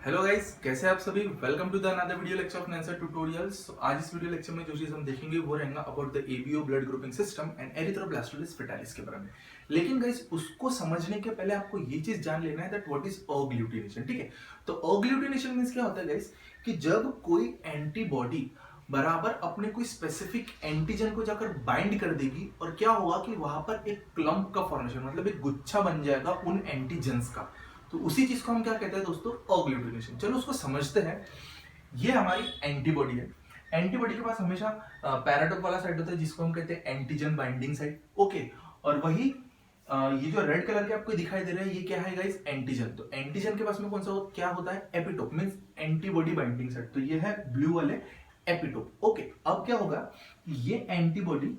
Hello guys, कैसे हैं आप सभी। Welcome to the another video lecture of Nancer tutorials. आज इस वीडियो लेक्चर में जो चीज हम देखेंगे वो रहेगा about the ABO blood grouping system and erythroblastosis fetalis के बारे में। लेकिन गाइस, उसको समझने के पहले आपको ये चीज जान लेना है दैट व्हाट इज अग्लूटिनेशन। ठीक है, तो अग्लूटिनेशन मींस क्या होता है गाइस कि जब कोई एंटीबॉडी बराबर अपने कोई स्पेसिफिक एंटीजन को जाकर बाइंड कर देगी और क्या होगा कि वहां पर एक क्लम्प का फॉर्मेशन, मतलब एक गुच्छा बन जाएगा उन एंटीजन्स का। तो उसी चीज को हम क्या कहते हैं दोस्तों, अग्लूटिनेशन। चलो उसको समझते हैं। ये हमारी एंटीबॉडी है। एंटीबॉडी के पास हमेशा पैराटोप वाला साइड होता है जिसको हम कहते हैं एंटीजन बाइंडिंग साइड। ओके, और वही ये जो रेड कलर के आपको दिखाई दे रहा है ये क्या है गाइस, एंटीजन। तो एंटीजन के पास में कौन सा क्या होता है, epitope means antibody binding side. तो ये है ब्लू वाले एपिटोप। ओके, अब क्या होगा, ये एंटीबॉडी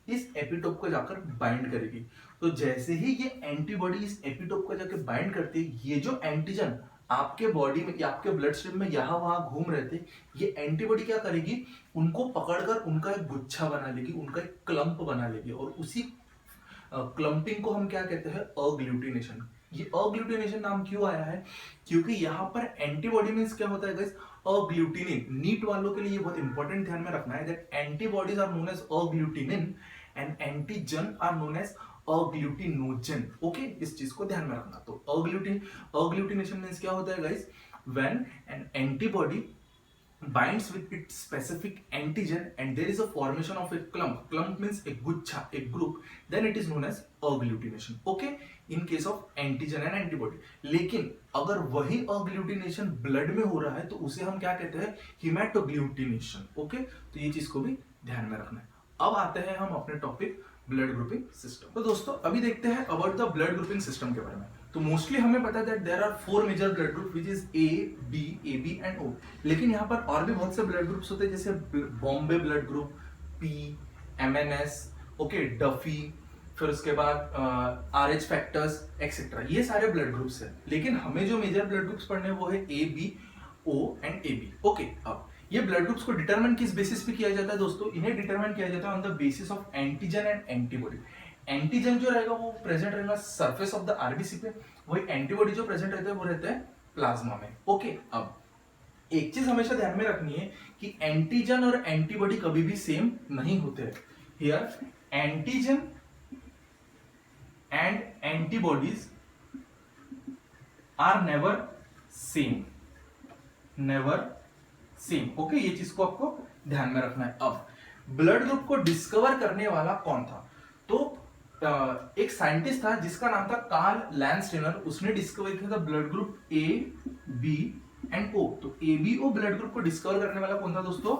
इस एपिटोप को जाकर बाइंड करेगी। तो जैसे ही ये एंटीबॉडी इस एपिटोप को जाकर बाइंड करती है, ये जो एंटीजन आपके बॉडी में या आपके ब्लड स्ट्रीम में यहां वहां घूम रहे थे, ये एंटीबॉडी क्या करेगी, उनको पकड़कर उनका एक गुच्छा बना लेगी, उनका एक क्लंप बना लेगी। और उसी क्लंपिंग को हम क्या कहते हैं, अग्लूटिनेशन। ये अग्लूटिनेशन नाम क्यों आया है, क्योंकि यहाँ पर एंटीबॉडी मींस क्या होता है गाइस, अग्लूटिनिन। नीट वालों के लिए ये बहुत इंपॉर्टेंट ध्यान में रखना है that antibodies are known as agglutinin and antigen are known as agglutinogen. Okay, इस चीज को ध्यान में रखना। तो अग्लूटिनेशन मींस क्या होता है guys, when an antibody binds with its specific antigen and there is a formation of a clump means a guchha, a group, then it is known as agglutination. Okay, in case of antigen and antibody। लेकिन अगर वही agglutination blood में हो रहा है तो उसे हम क्या कहते हैं, hematoglutination। ओके, तो ये चीज को भी ध्यान में रखना है। अब आते हैं हम अपने टॉपिक ब्लड ग्रुपिंग सिस्टम। तो दोस्तों अभी देखते हैं about the blood grouping system के बारे में। तो मोस्टली हमें पता है that there are 4 major blood group which is A, B, A B and O. लेकिन यहाँ पर और भी बहुत से ब्लड ग्रुप्स होते हैं, जैसे Bombay blood group, P, MNS, okay, Duffy, फिर उसके बाद आरएच फैक्टर्स एक्सेट्रा। ये सारे ब्लड ग्रुप्स हैं। लेकिन हमें जो मेजर ब्लड ग्रुप्स पढ़ने हैं वो है A, B, O and A B. Okay, अब ये ब्लड ग्रुप्स को डिटरमाइन किस बेसिस पे किया जाता है दोस्तों, इन्हें डिटरमाइन किया जाता है on the basis of antigen and antibody. Antigen जो रहेगा वो प्रेजेंट रहेगा सरफेस ऑफ द आरबीसी पे, वही एंटीबॉडी जो प्रेजेंट रहता है वो रहता है प्लाज्मा में। ओके, अब एक चीज हमेशा ध्यान में रखनी है कि एंटीजन और एंटीबॉडी कभी भी सेम नहीं होते हैं। Here antigen and antibodies are never same, never same. Okay, ये चीज को आपको ध्यान में रखना है। अब ब्लड ग्रुप को डिस्कवर करने वाला कौन था, तो एक साइंटिस्ट था जिसका नाम था कार्ल लैंडस्टेनर। उसने डिस्कवर किया था blood group A, B and O. तो A B O blood group को डिस्कवर करने वाला कौन था दोस्तों,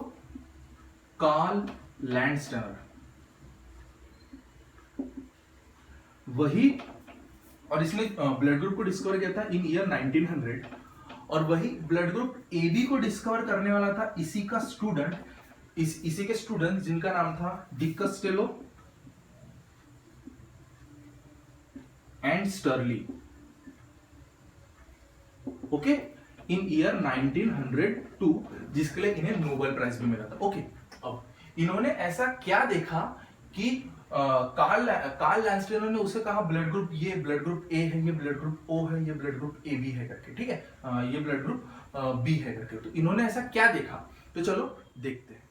कार्ल लैंडस्टेनर। वही, और इसने ब्लड ग्रुप को डिस्कवर किया था इन ईयर 1900। और वही ब्लड ग्रुप ए बी को डिस्कवर करने वाला था इसी का स्टूडेंट, इसी के स्टूडेंट जिनका नाम था De Castello and Sturli. Okay, in year 1902, जिसके लिए इन्हें नोबेल प्राइज भी मिला था। ओके, अब इन्होंने ऐसा क्या देखा कि कार्ल लैंडस्टेनर ने उसे कहा ब्लड ग्रुप, ये ब्लड ग्रुप ए है, ये ब्लड ग्रुप ओ है, ये ब्लड ग्रुप ए बी है करके। ठीक है, ये ब्लड ग्रुप बी है करके। तो इन्होंने ऐसा क्या देखा, तो चलो देखते हैं।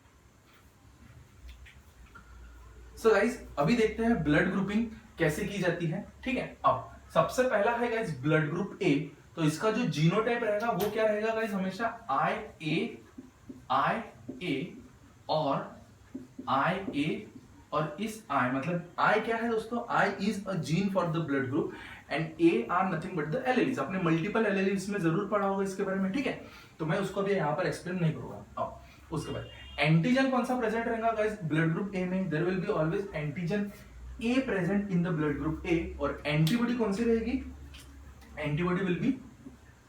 सो गाइस, अभी देखते हैं ब्लड ग्रुपिंग कैसे की जाती है। ठीक है, अब सबसे पहला है गाइस ब्लड ग्रुप ए। तो इसका जो जीनोटाइप रहेगा वो क्या रहेगा गाइस, हमेशा आई ए और आई ए। और इस आई मतलब आई क्या है दोस्तों, I is a gene for the blood group and A are nothing but the alleles. आपने मल्टीपल एलेलीज में जरूर पढ़ा होगा इसके बारे में। ठीक है, तो मैं उसको भी यहाँ पर एक्सप्लेन नहीं करूंगा। अब उसके बाद एंटीजन कौन सा प्रेजेंट रहेगा गाइस ब्लड ग्रुप ए में, there will be always antigen A present in the blood group A. और एंटीबॉडी कौन सी रहेगी, एंटीबॉडी विल बी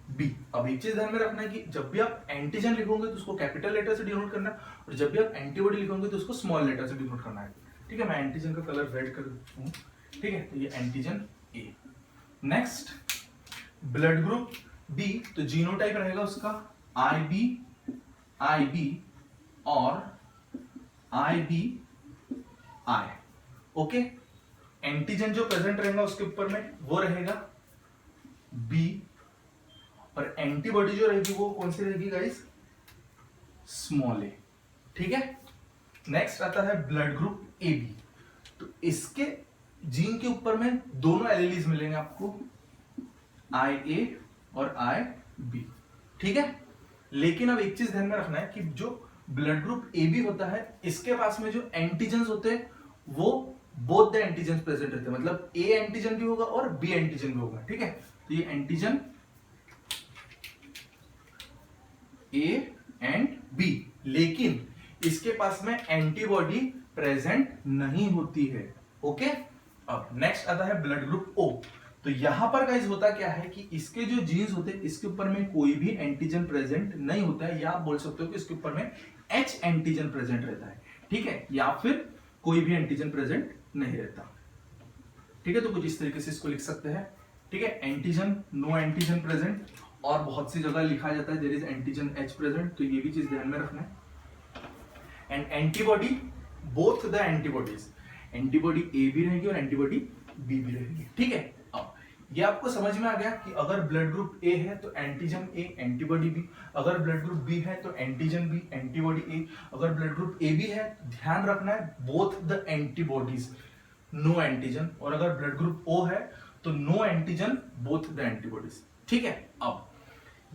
बी। अब एक चीज ध्यान में रखना है कि जब भी आप एंटीजन लिखोगे तो उसको कैपिटल लेटर से डिनोट करना है, और जब भी आप एंटीबॉडी लिखोगे तो उसको स्मॉल लेटर से डिनोट करना है। ठीक है, मैं एंटीजन का कलर रेड कर देता हूं। ठीक है, तो ये antigen A. Next blood group B, तो जीनोटाइप रहेगा उसका आई बी और I B I. Okay, antigen जो प्रेजेंट रहेगा उसके ऊपर में वो रहेगा बी, और एंटीबॉडी जो रहेगी वो कौन सी रहेगी गाइस, स्मॉल ए, ठीक है। नेक्स्ट आता है ब्लड ग्रुप ए बी, तो इसके जीन के ऊपर में दोनों एलीलीज मिलेंगे आपको, आई ए और आई बी, ठीक है। लेकिन अब एक चीज ध्यान में रखना है कि जो ब्लड ग्रुप ए बी होता है, इसके पास में जो एंटीजन्स होते हैं वो बोथ द एंटीजन्स प्रेजेंट रहते हैं, मतलब ए एंटीजन भी होगा और बी एंटीजन भी होगा, ठीक है। तो ये एंटीजन ए एंड बी, लेकिन इसके पास में एंटीबॉडी प्रेजेंट नहीं होती है, ओके। अब नेक्स्ट आता है ब्लड ग्रुप ओ, तो यहां पर गाइस होता क्या है कि इसके जो जीन्स होते हैं इसके ऊपर में कोई भी एंटीजन प्रेजेंट नहीं होता है, या आप बोल सकते हो कि इसके ऊपर में एच एंटीजन प्रेजेंट रहता है, ठीक है, या फिर कोई भी एंटीजन प्रेजेंट नहीं रहता, ठीक है। तो कुछ इस तरीके से इसको लिख सकते हैं, ठीक है। एंटीजन, नो एंटीजन प्रेजेंट, और बहुत सी जगह लिखा जाता है there is antigen H present, तो ये भी चीज ध्यान में रखना है। And antibody, both the antibodies, antibody A भी रहेगी और एंटीबॉडी बी भी रहेगी, ठीक है। अब ये आपको समझ में आ गया कि अगर ब्लड ग्रुप ए है तो एंटीजन ए एंटीबॉडी बी, अगर ब्लड ग्रुप बी है तो एंटीजन बी एंटीबॉडी ए, अगर ब्लड ग्रुप ए बी है ध्यान रखना है both the antibodies, no antigen, और अगर ब्लड ग्रुप ओ है तो no antigen both the antibodies, ठीक है। अब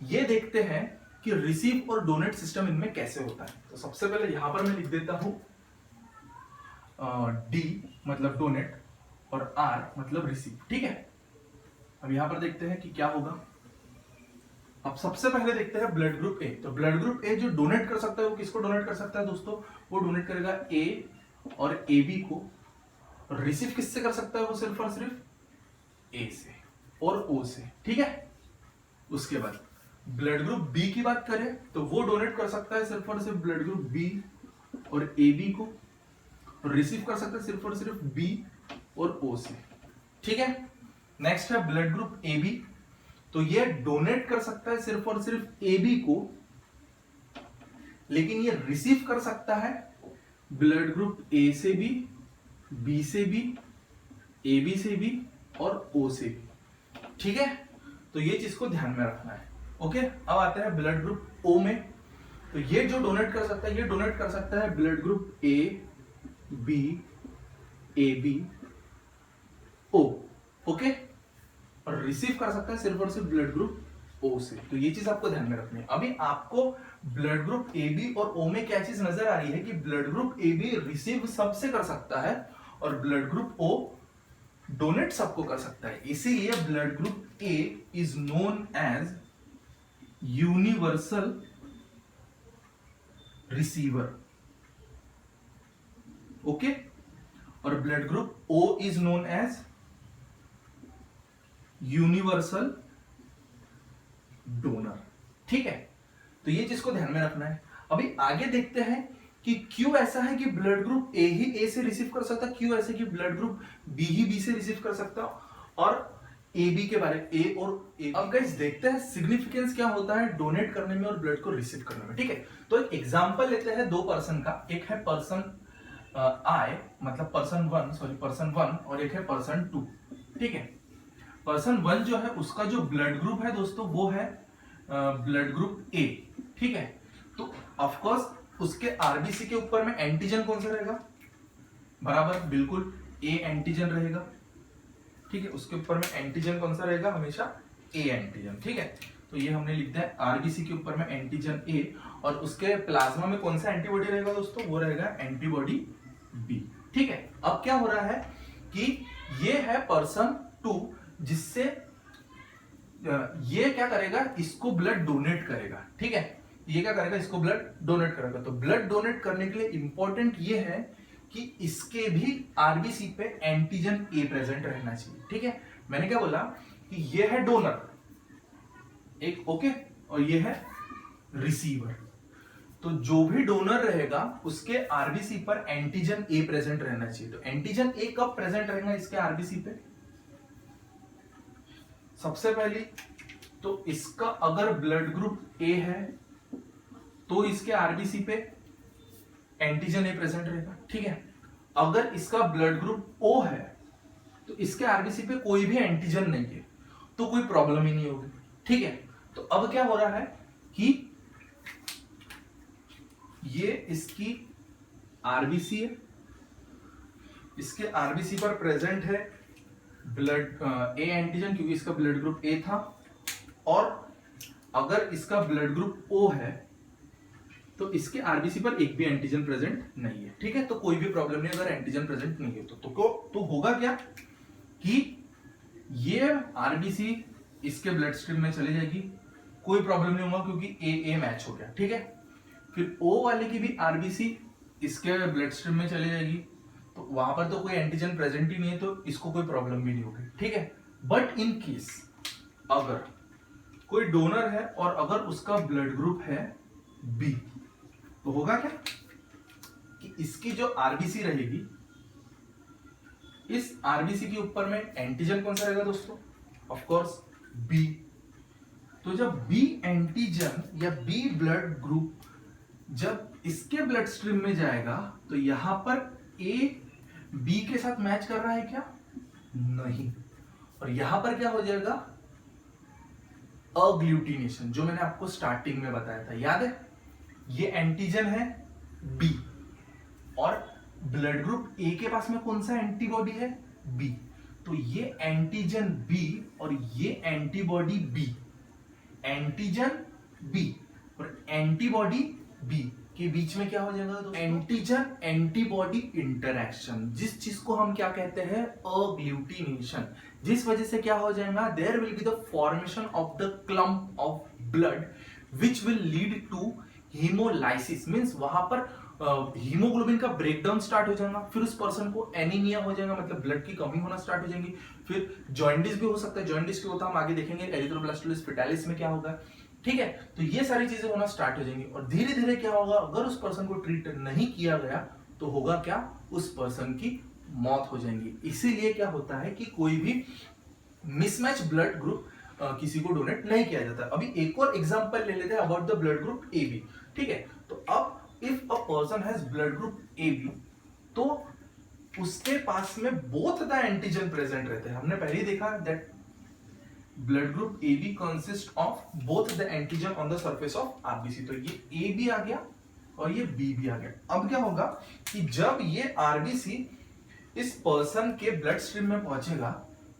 ये देखते हैं कि रिसीव और डोनेट सिस्टम इनमें कैसे होता है। तो सबसे पहले यहां पर मैं लिख देता हूं डी मतलब डोनेट और आर मतलब रिसीव, ठीक है। अब यहां पर देखते हैं कि क्या होगा। अब सबसे पहले देखते हैं ब्लड ग्रुप ए, तो ब्लड ग्रुप ए जो डोनेट कर सकता है वो किसको डोनेट कर सकता है दोस्तों, वो डोनेट करेगा ए और ए बी को, और रिसीव किससे कर सकता है वो सिर्फ और सिर्फ ए से और ओ से, ठीक है। उसके बाद ब्लड ग्रुप बी की बात करें तो वो डोनेट कर सकता है सिर्फ और सिर्फ ब्लड ग्रुप बी और ए बी को, और रिसीव कर सकता है सिर्फ और सिर्फ बी और ओ से, ठीक है। नेक्स्ट है ब्लड ग्रुप ए बी, तो ये डोनेट कर सकता है सिर्फ और सिर्फ ए बी को, लेकिन ये रिसीव कर सकता है ब्लड ग्रुप ए से भी, बी से भी, ए बी से भी और ओ से भी, ठीक है। तो ये चीज को ध्यान में रखना है, ओके। अब आते हैं ब्लड ग्रुप ओ में, तो ये जो डोनेट कर सकता है ये डोनेट कर सकता है blood group A B O, okay, और रिसीव कर सकता है सिर्फ और सिर्फ ब्लड ग्रुप ओ से। तो ये चीज आपको ध्यान में रखनी है। अभी आपको ब्लड ग्रुप ए बी और ओ में क्या चीज नजर आ रही है कि blood group A B receive सबसे कर सकता है और ब्लड ग्रुप ओ डोनेट सबको कर सकता है, इसीलिए blood group A is known as universal receiver, okay, और blood group O is known as universal donor, ठीक है। तो ये चीज को ध्यान में रखना है। अभी आगे देखते हैं कि क्यों ऐसा है कि ब्लड ग्रुप ए ही ए से रिसीव कर सकता, क्यों ऐसे कि ब्लड ग्रुप बी ही बी से रिसीव कर सकता, और ए बी के बारे में ए और ए। अब गाइस देखते हैं सिग्निफिकेंस क्या होता है डोनेट करने में और ब्लड को रिसीव करने में, ठीक है। तो एक एग्जांपल लेते हैं दो पर्सन का, एक है पर्सन आई मतलब पर्सन वन और एक है पर्सन टू, ठीक है। पर्सन वन जो है उसका जो ब्लड ग्रुप है दोस्तों वो है ब्लड ग्रुप ए, ठीक है। तो ऑफ कोर्स उसके आरबीसी के ऊपर में एंटीजन कौन सा रहेगा, बराबर बिल्कुल ए एंटीजन रहेगा, ठीक है। उसके ऊपर में एंटीजन कौन सा रहेगा, हमेशा ए एंटीजन, ठीक है। तो ये हमने लिख दिया है आरबीसी के ऊपर में एंटीजन ए, और उसके प्लाज्मा में कौन सा एंटीबॉडी रहेगा दोस्तों, वो रहेगा एंटीबॉडी बी, ठीक है। अब क्या हो रहा है कि ये है पर्सन टू, जिससे ये क्या करेगा, इसको ब्लड डोनेट करेगा, ठीक है। ये क्या करेगा, इसको ब्लड डोनेट करेगा। तो ब्लड डोनेट करने के लिए इंपॉर्टेंट ये है कि इसके भी आरबीसी पे एंटीजन ए प्रेजेंट रहना चाहिए, ठीक है। मैंने क्या बोला कि ये है डोनर एक, ओके, और ये है रिसीवर। तो जो भी डोनर रहेगा उसके आरबीसी पर एंटीजन ए प्रेजेंट रहना चाहिए। तो एंटीजन ए कब प्रेजेंट रहेगा इसके आरबीसी पे, सबसे पहली तो इसका अगर ब्लड ग्रुप ए है तो इसके आरबीसी पे एंटीजन ए प्रेजेंट रहेगा, ठीक है। अगर इसका ब्लड ग्रुप ओ है तो इसके आरबीसी पे कोई भी एंटीजन नहीं है तो कोई प्रॉब्लम ही नहीं होगी, ठीक है। तो अब क्या हो रहा है कि ये इसकी आरबीसी है, इसके आरबीसी पर प्रेजेंट है ब्लड ए एंटीजन, क्योंकि इसका ब्लड ग्रुप ए था, और अगर इसका ब्लड ग्रुप ओ है तो इसके आरबीसी पर एक भी एंटीजन प्रेजेंट नहीं है। ठीक है, तो कोई भी प्रॉब्लम नहीं अगर एंटीजन प्रेजेंट नहीं है तो होगा क्या कि ये आरबीसी इसके ब्लड स्ट्रीम में चली जाएगी, कोई प्रॉब्लम नहीं होगा क्योंकि ए मैच हो गया। ठीक है, फिर ओ वाले की भी आरबीसी इसके ब्लड स्ट्रीम में चली जाएगी, तो वहां पर तो कोई एंटीजन प्रेजेंट ही नहीं है, तो इसको कोई प्रॉब्लम भी नहीं होगी। ठीक है, बट इन केस अगर कोई डोनर है और अगर उसका ब्लड ग्रुप है बी, तो होगा क्या कि इसकी जो आरबीसी रहेगी, इस आरबीसी के ऊपर में एंटीजन कौन सा रहेगा दोस्तों? Of course B. तो जब बी एंटीजन या बी ब्लड ग्रुप जब इसके ब्लड स्ट्रीम में जाएगा तो यहां पर ए बी के साथ मैच कर रहा है क्या? नहीं। और यहां पर क्या हो जाएगा? अग्लूटिनेशन, जो मैंने आपको स्टार्टिंग में बताया था, याद है? ये एंटीजन है बी और ब्लड ग्रुप ए के पास में कौन सा एंटीबॉडी है? बी। तो ये एंटीजन बी और ये एंटीबॉडी बी, एंटीजन बी और एंटीबॉडी बी के बीच में क्या हो जाएगा? तो एंटीजन एंटीबॉडी इंटरैक्शन, जिस चीज को हम क्या कहते हैं? अग्लूटिनेशन, जिस वजह से क्या हो जाएगा? There will be the formation of the clump of blood which will lead to haemolysis, means वहां पर हीमोग्लोबिन का ब्रेकडाउन स्टार्ट हो जाएगा, फिर उस पर्सन को एनीमिया हो जाएगा, मतलब ब्लड की कमी होना स्टार्ट हो जाएगी, फिर जॉइंडिस भी हो सकता है। जॉइंडिस क्या होता है हम आगे देखेंगे, एरिथ्रोब्लास्टोसिस फेटालिस में क्या होगा। ठीक है, तो ये सारी चीजें होना स्टार्ट हो जाएंगी और धीरे धीरे क्या होगा, अगर उस पर्सन को ट्रीट नहीं किया गया तो होगा क्या? उस पर्सन की मौत हो जाएगी। इसीलिए क्या होता है कि कोई भी मिसमैच ब्लड ग्रुप किसी को डोनेट नहीं किया जाता। अभी एक और एग्जांपल ले लेते हैं about the blood group A B. ठीक है, तो अब if a person has blood group A B, तो उसके पास में बोथ द एंटीजन प्रेजेंट रहते हैं। हमने पहले ही देखा that blood group A B consist of both the antigen on the surface of RBC. तो ये ए भी आ गया और ये बी भी आ गया। अब क्या होगा कि जब ये आरबीसी इस पर्सन के ब्लड स्ट्रीम में पहुंचेगा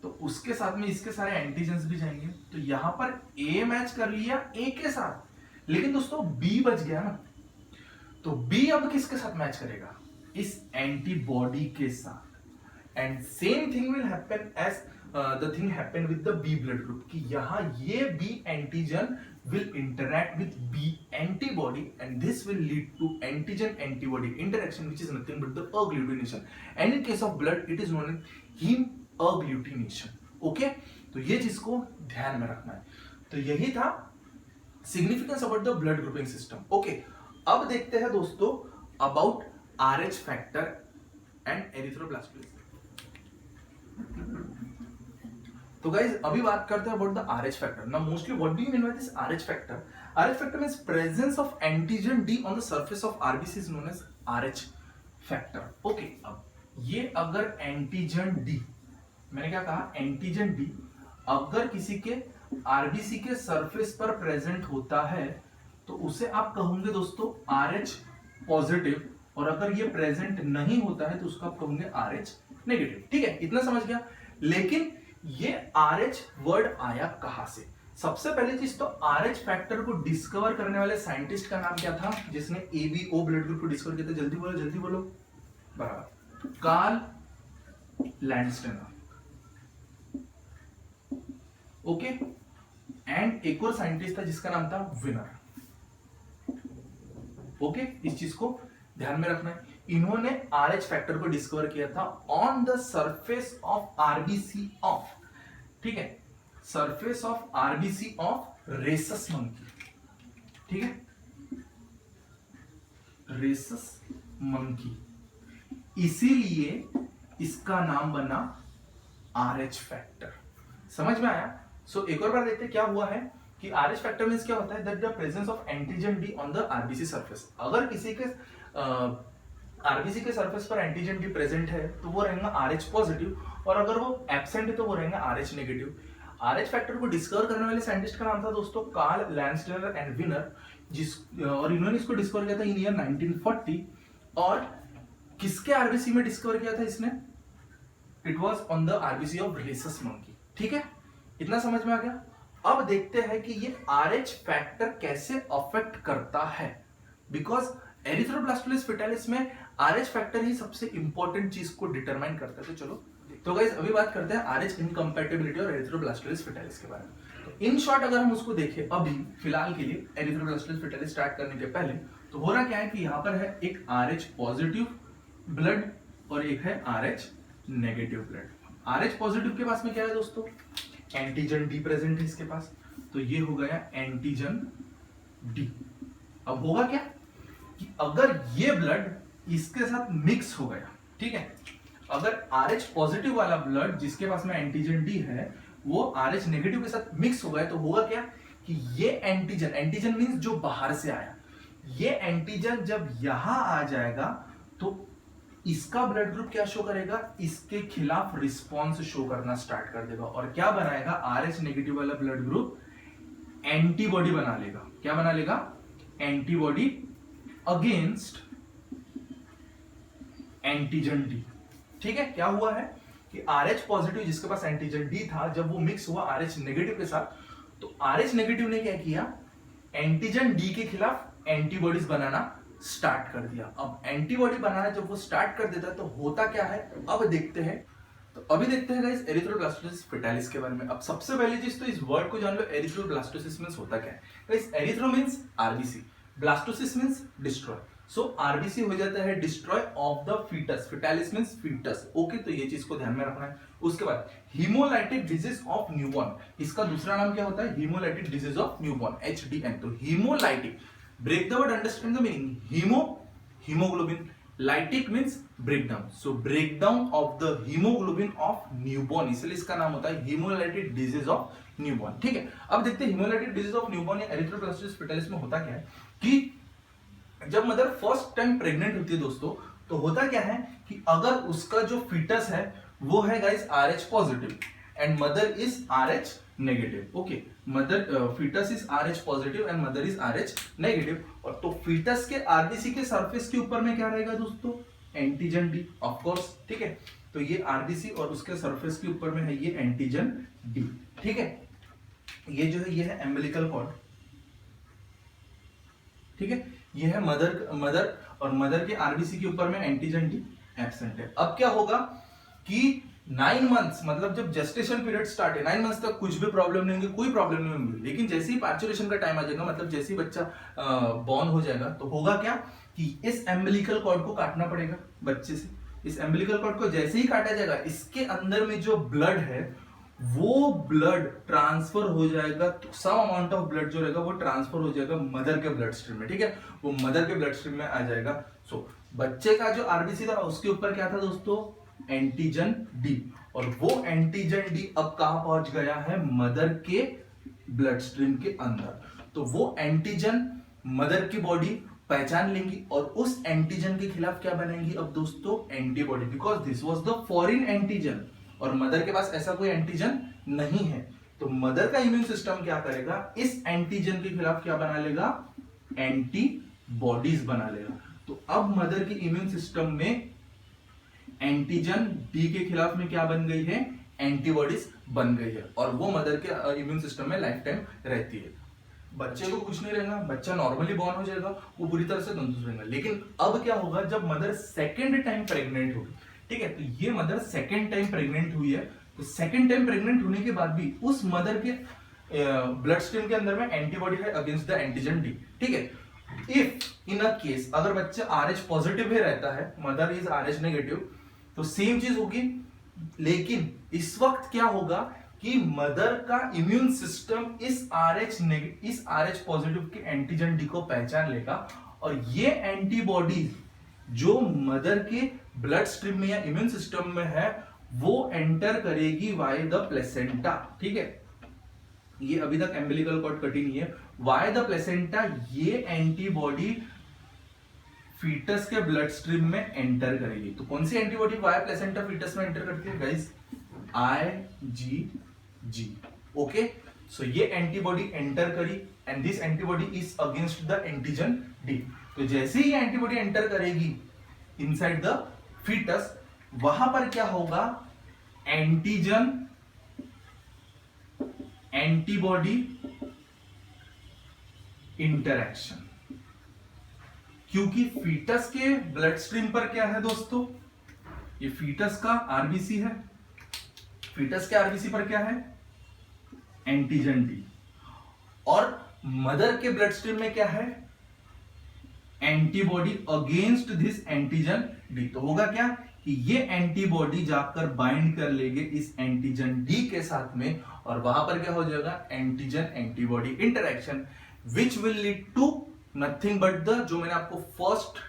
तो उसके साथ में इसके सारे एंटीजन्स भी जाएंगे। तो यहां पर ए मैच कर लिया ए के साथ, लेकिन दोस्तों बी बच गया ना, तो बी अब किसके साथ मैच करेगा? इस एंटीबॉडी के साथ। And same thing will happen as the thing happen with the B blood group, कि यहां ये B antigen will interact with B antibody and this will lead to antigen antibody interaction, which is nothing but the agglutination, and in case of blood it is known as heme agglutination. Okay, तो ये चीज को ध्यान में रखना है। तो यही था significance about the blood grouping system. Okay, अब देखते हैं दोस्तों about RH factor and erythroblastosis. तो गाइज अभी बात करते हैं about the RH factor. Now mostly what do you mean by this RH factor? RH factor means presence of antigen D on the surface of RBC is known as RH factor. Okay, अब ये अगर antigen D, मैंने क्या कहा? Antigen D अगर किसी के RBC के सरफेस पर प्रेजेंट होता है तो उसे आप कहोगे दोस्तों RH पॉजिटिव, और अगर ये प्रेजेंट नहीं होता है तो उसको आप कहोगे RH नेगेटिव। ठीक है, इतना समझ गया। लेकिन ये RH वर्ड आया कहां से? सबसे पहली चीज तो RH फैक्टर को डिस्कवर करने वाले साइंटिस्ट का नाम क्या था जिसने ABO ब्लड ग्रुप को डिस्कवर किया था? जल्दी बोलो, जल्दी बोलो। बराबर, कार्ल लैंडस्टेनर। ओके, एंड एक और साइंटिस्ट था जिसका नाम था विनर। ओके, इस चीज को ध्यान में रखना है। इन्होंने RH फैक्टर को डिस्कवर किया था on the surface of RBC of, ठीक है, surface of RBC of rhesus monkey. ठीक है, रेसस मंकी, इसीलिए इसका नाम बना RH फैक्टर। समझ में आया? सो एक और बार देखते क्या हुआ है कि RH फैक्टर मींस क्या होता है? That the presence of antigen D on the RBC surface. अगर किसी के RBC के सरफेस पर एंटीजन D प्रेजेंट है तो वो रहेगा RH पॉजिटिव, और अगर वो एब्सेंट है तो वो रहेगा RH नेगेटिव। RH फैक्टर को डिस्कवर करने वाले साइंटिस्ट का नाम था दोस्तों कार्ल लैंडस्टेनर एंड विनर, और इन्होंने इसको डिस्कवर किया था इन ईयर 1940। और किसके आरबीसी में डिस्कवर किया था इसने? It was on the RBC of rhesus monkey. ठीक है, इतना समझ में आ गया। अब देखते हैं कि ये RH फैक्टर कैसे अफेक्ट करता है, बिकॉज एरिथ्रोब्लास्टोसिस फेटालिस में RH फैक्टर ही सबसे इंपॉर्टेंट चीज को डिटरमाइन करता है। तो चलो, तो गाइस अभी बात करते हैं RH इनकम्पैटिबिलिटी और एरिथ्रोब्लास्टोसिस फेटालिस के बारे में। तो इन शॉर्ट अगर हम उसको देखें अभी फिलहाल के लिए एरिथ्रोब्लास्टोसिस फेटालिस स्टार्ट करने के पहले, तो हो रहा क्या है कि यहाँ पर है एक RH पॉजिटिव ब्लड और एक है RH negative blood. RH positive के पास में क्या है दोस्तों? एंटीजन डी प्रेजेंट है इसके पास, तो ये हो गया एंटीजन डी। अब होगा क्या कि अगर ये ब्लड इसके साथ मिक्स हो गया, ठीक है, अगर RH पॉजिटिव वाला ब्लड जिसके पास में एंटीजन डी है वो RH नेगेटिव के साथ मिक्स हो गया, तो होगा क्या कि ये एंटीजन, एंटीजन मींस जो बाहर से आया, ये एंटीजन जब यहां आ जाएगा तो इसका ब्लड ग्रुप क्या शो करेगा? इसके खिलाफ रिस्पॉन्स शो करना स्टार्ट कर देगा और क्या बनाएगा? RH नेगेटिव वाला ब्लड ग्रुप एंटीबॉडी बना लेगा। क्या बना लेगा? Antibody against antigen D. ठीक है, क्या हुआ है कि RH पॉजिटिव जिसके पास एंटीजन डी था, जब वो मिक्स हुआ RH नेगेटिव के साथ, तो RH नेगेटिव ने क्या किया? एंटीजन डी के खिलाफ एंटीबॉडीज बनाना स्टार्ट कर दिया। अब एंटीबॉडी बनाना जब वो स्टार्ट कर देता है तो होता क्या है, अब देखते हैं। तो अभी देखते हैं गाइस एरिथ्रोब्लास्टोसिस फेटालिस के बारे में। अब सबसे पहली चीज तो इस वर्ड को जान लो, एरिथ्रोब्लास्टोसिस मींस होता क्या है guys? Erythro means RBC, blastosis means destroy. So RBC हो जाता है destroy of the foetus, fetalis means foetus. Okay, तो ये चीज को ध्यान में रखना है। उसके बाद हीमोलाइटिक डिजीज ऑफ न्यूबॉर्न, इसका दूसरा नाम क्या होता है? Haemolytic disease of newborn, HDN। तो haemolytic, break the word, understand the meaning. Hemoglobin, lytic means breakdown, so breakdown of the hemoglobin of newborn, इसलिए इसका नाम होता है hemolytic disease of newborn। ठीक है, अब देखते हैं hemolytic disease of newborn या एरिथ्रोब्लास्टोसिस फेटालिस में होता क्या है कि जब मदर फर्स्ट टाइम प्रेग्नेंट होती है दोस्तों, तो होता क्या है कि अगर उसका जो फीटस है वो है guys RH positive and mother is RH negative. Okay, mother foetus is RH positive and mother is RH negative, और तो फीटस के आरबीसी के सरफेस के ऊपर में क्या रहेगा दोस्तों? Antigen D, of course. ठीक है, तो ये आरबीसी और उसके सरफेस के ऊपर में है ये एंटीजन डी। ठीक है, ये जो है ये है एम्बिलिकल कॉर्ड। ठीक है, ये है मदर और मदर के आरबीसी के ऊपर में एंटीजन डी एब्सेंट है। अब क्या होगा कि 9 मंथ्स, मतलब जब जेस्टेशन पीरियड स्टार्ट है 9 मंथ्स तक कुछ भी प्रॉब्लम नहीं होगी, कोई प्रॉब्लम नहीं होगी, लेकिन जैसे ही पार्चुरेशन का टाइम आ जाएगा, मतलब जैसे ही बच्चा बॉर्न हो जाएगा, तो होगा क्या कि इस एम्बिलिकल कॉर्ड को काटना पड़ेगा बच्चे से। इस एम्बिलिकल कॉर्ड को जैसे ही काटा जाएगा, इसके अंदर में जो ब्लड है वो ब्लड ट्रांसफर हो जाएगा, तो सम अमाउंट ऑफ ब्लड जो रहेगा वो ट्रांसफर हो जाएगा मदर के ब्लड स्ट्रीम में। ठीक है, वो मदर के ब्लड स्ट्रीम में आ जाएगा। सो बच्चे का जो आरबीसी था उसके ऊपर क्या था दोस्तों? एंटीजन डी, और वो एंटीजन डी अब कहां पहुंच गया है? मदर के ब्लड स्ट्रीम के अंदर। तो वो एंटीजन मदर की बॉडी पहचान लेंगी और उस एंटीजन के खिलाफ क्या बनेंगी अब दोस्तों? Antibody, because this was the foreign antigen और मदर के पास ऐसा कोई एंटीजन नहीं है। तो मदर का इम्यून सिस्टम क्या करेगा? इस एंटीजन के खिलाफ क्या बना लेगा? एंटीबॉडीज बना लेगा। तो अब मदर के इम्यून सिस्टम में एंटीजन डी के खिलाफ में क्या बन गई है? एंटीबॉडीज बन गई है, और वो मदर के इम्यून सिस्टम में लाइफ टाइम रहती है। बच्चे को कुछ नहीं रहेगा, बच्चा नॉर्मली बॉर्न हो जाएगा, वो पूरी तरह से तंदुरुस्त रहेगा। लेकिन अब क्या होगा जब मदर सेकेंड टाइम प्रेग्नेंट होगी? ठीक है, तो ये मदर सेकेंड टाइम प्रेग्नेंट हुई है, तो सेकेंड टाइम प्रेग्नेंट होने के बाद भी उस मदर के ब्लड स्ट्रीम के अंदर में एंटीबॉडी है अगेंस्ट द एंटीजन डी। ठीक है, इफ इन अ केस अगर बच्चा RH पॉजिटिव ही रहता है, मदर इज RH नेगेटिव, तो सेम चीज होगी। लेकिन इस वक्त क्या होगा कि मदर का इम्यून सिस्टम इस RH पॉजिटिव के एंटीजन डी को पहचान लेगा, और ये एंटीबॉडी जो मदर के ब्लड स्ट्रीम में या इम्यून सिस्टम में है वो एंटर करेगी वाय द प्लेसेंटा। ठीक है, ये अभी तक एम्बिलिकल कॉर्ड कटी नहीं है, वाय द प्लेसेंटा ये एंटीबॉडी फीटस के ब्लड स्ट्रीम में एंटर करेगी। तो कौन सी एंटीबॉडी वाया प्लेसेंटा फीटस में एंटर करती है गाइस? IgG। ओके, सो ये एंटीबॉडी एंटर करी and this antibody is against the antigen D. तो जैसे ही एंटीबॉडी एंटर करेगी इनसाइड द फीटस, वहां पर क्या होगा, एंटीजन एंटीबॉडी इंटरैक्शन। क्योंकि फीटस के ब्लड स्ट्रीम पर क्या है दोस्तों, ये फीटस का आरबीसी है, फीटस के आरबीसी पर क्या है, एंटीजन डी, और मदर के ब्लड स्ट्रीम में क्या है, antibody against this antigen D. तो होगा क्या कि ये एंटीबॉडी जाकर बाइंड कर लेंगे इस एंटीजन डी के साथ में, और वहां पर क्या हो जाएगा, antigen antibody interaction, which will lead to nothing but the, जो मैंने आपको फर्स्ट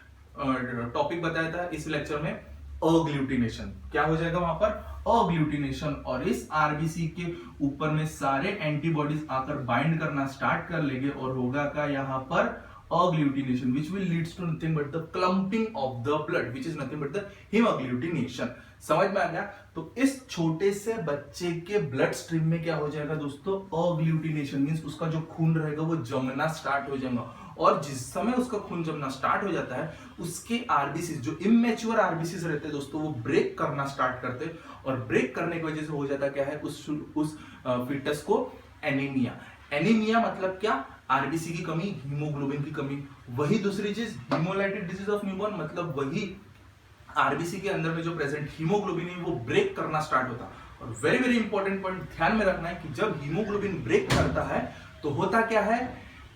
टॉपिक बताया था इस लेक्चर में, अग्लूटिनेशन। क्या हो जाएगा वहां पर, अग्लूटिनेशन, और इस आरबीसी के ऊपर में सारे एंटीबॉडीज आकर बाइंड करना स्टार्ट कर लेंगे, और होगा क्या यहाँ पर, agglutination, which will leads to nothing but the clumping of the blood, which is nothing but the hemagglutination। समझ में आ गया। तो इस छोटे से बच्चे के ब्लड स्ट्रीम में क्या हो जाएगा दोस्तों, अग्लूटिनेशन, मींस उसका जो खून रहेगा वो जमना स्टार्ट हो जाएगा, और जिस समय उसका खून जमना स्टार्ट हो जाता है, उसके आरबीसी जो इमेच्योर आरबीसी रहते हैं दोस्तों, वो ब्रेक करना स्टार्ट करते हैं, और ब्रेक करने की वजह से हो जाता क्या है, उस फीटस को एनीमिया। एनीमिया मतलब क्या, आरबीसी की कमी, हीमोग्लोबिन की कमी। वही दूसरी चीज, हीमोलाइटिक डिजीज ऑफ न्यूबॉर्न, मतलब वही आरबीसी के अंदर में जो प्रेजेंट हीमोग्लोबिन है वो ब्रेक करना स्टार्ट होता। और वेरी वेरी इंपॉर्टेंट पॉइंट ध्यान में रखना है कि जब हीमोग्लोबिन ब्रेक करता है तो होता क्या है,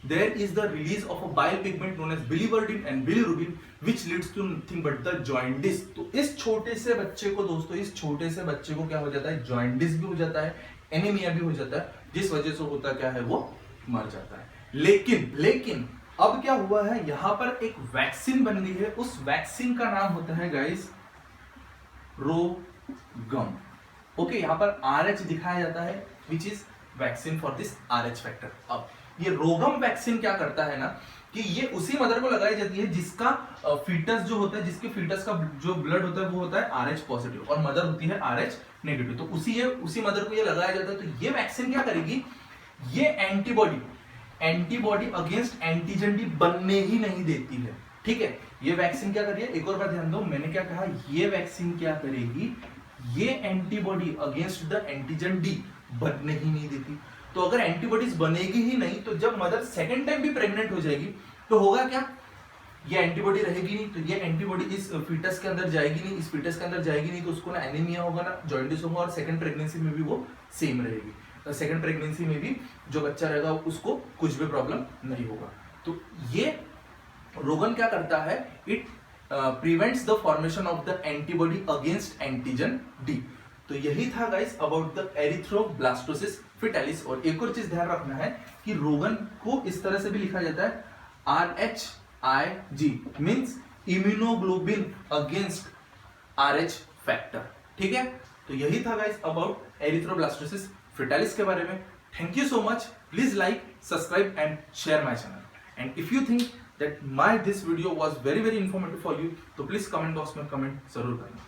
there is the release of a bile pigment known as biliverdin and bilirubin, which leads to nothing but the jaundice. तो इस छोटे से बच्चे को दोस्तों, इस छोटे से बच्चे को क्या हो जाता है, जॉइंटिस भी हो जाता है, एनीमिया भी हो जाता है, जिस वजह से होता क्या है, वो मर जाता है। लेकिन अब क्या हुआ है, यहां पर एक वैक्सीन बन गई है, उस वैक्सीन का नाम होता है गाइस रोगम। ओके, यहां पर RH दिखाया जाता है, which is vaccine for this RH factor. अब ये रोगम वैक्सीन क्या करता है ना, कि ये उसी मदर को लगाई जाती है जिसका फीटस जो होता है, जिसके फीटस का जो ब्लड होता है वो होता है RH पॉजिटिव, और मदर होती है RH नेगेटिव। तो उसी मदर को ये लगाया जाता है। तो ये वैक्सीन क्या करेगी, ये एंटीबॉडी अगेंस्ट एंटीजन डी बनने ही नहीं देती है। ठीक है, ये वैक्सीन क्या कर रही है, एक और बार ध्यान दो, मैंने क्या कहा, ये वैक्सीन क्या करेगी, ये antibody against the antigen D बनने ही नहीं देती। तो अगर एंटीबॉडीज बनेगी ही नहीं, तो जब मदर सेकेंड टाइम भी प्रेग्नेंट हो जाएगी तो होगा क्या, ये एंटीबॉडी रहेगी नहीं, तो ये एंटीबॉडी इस फीटस के अंदर जाएगी नहीं, इस फीटस के अंदर जाएगी नहीं, तो उसको ना एनीमिया होगा ना जॉइंटिस होगा, और सेकंड प्रेगनेंसी में भी वो सेम रहेगी। सेकंड प्रेगनेंसी में भी जो बच्चा रहेगा उसको कुछ भी प्रॉब्लम नहीं होगा। तो ये रोगन क्या करता है, it prevents the formation of the antibody against antigen D. तो यही था guys about the erythroblastosis fetalis. और एक और चीज ध्यान रखना है कि रोगन को इस तरह से भी लिखा जाता है RHIG, means immunoglobulin against RH factor. ठीक है, तो यही था गाइस अबाउट एरिथ्रोब्लास्टोसिस फिटालिस के बारे में। Thank you so much. Please like, subscribe and share my channel. And if you think that this video was very very informative for you, तो please comment box में comment जरूर करना।